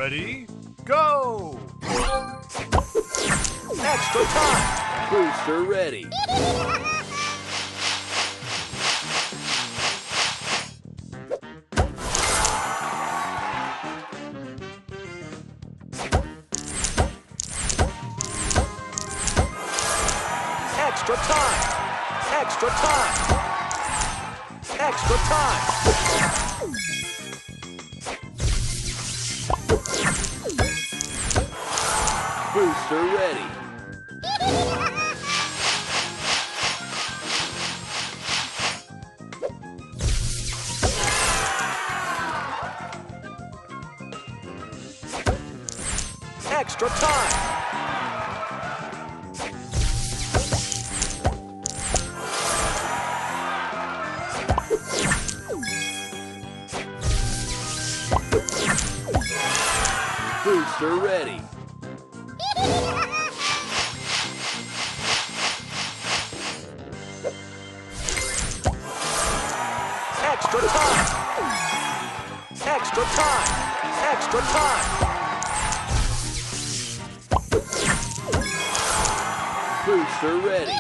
Ready? Go! Extra time! Booster ready. Extra time! Extra time! Extra time! Booster ready. Extra time! Booster ready. Extra time! Extra time! Extra time! Booster ready.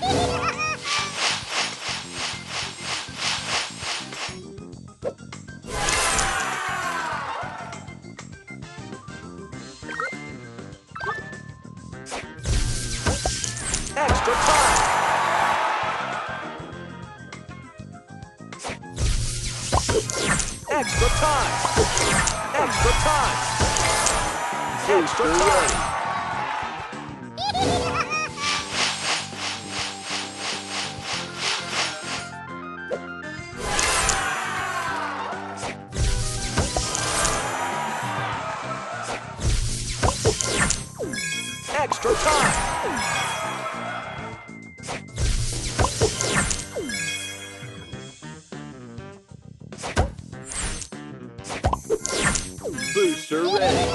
Extra time! Extra time! Extra time! Extra time! Extra time! Booster ready.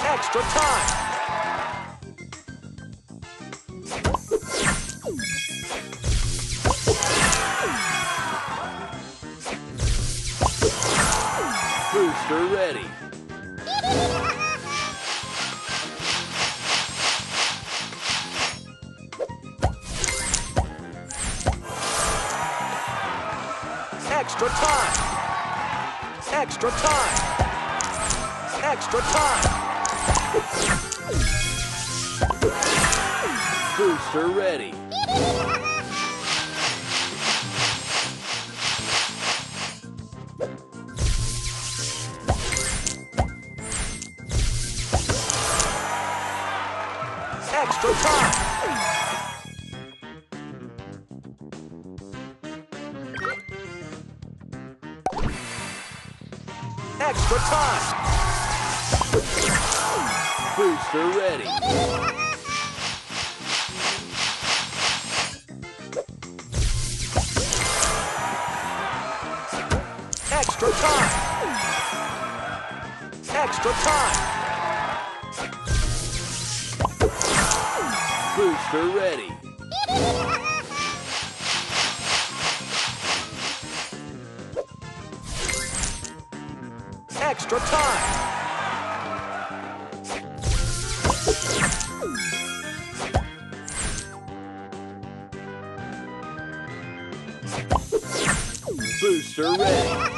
Extra time. Booster ready. Extra time! Extra time! Extra time! Booster ready. Extra time! Extra time! Booster ready. Extra time! Extra time! Booster ready. Extra time! Booster ready.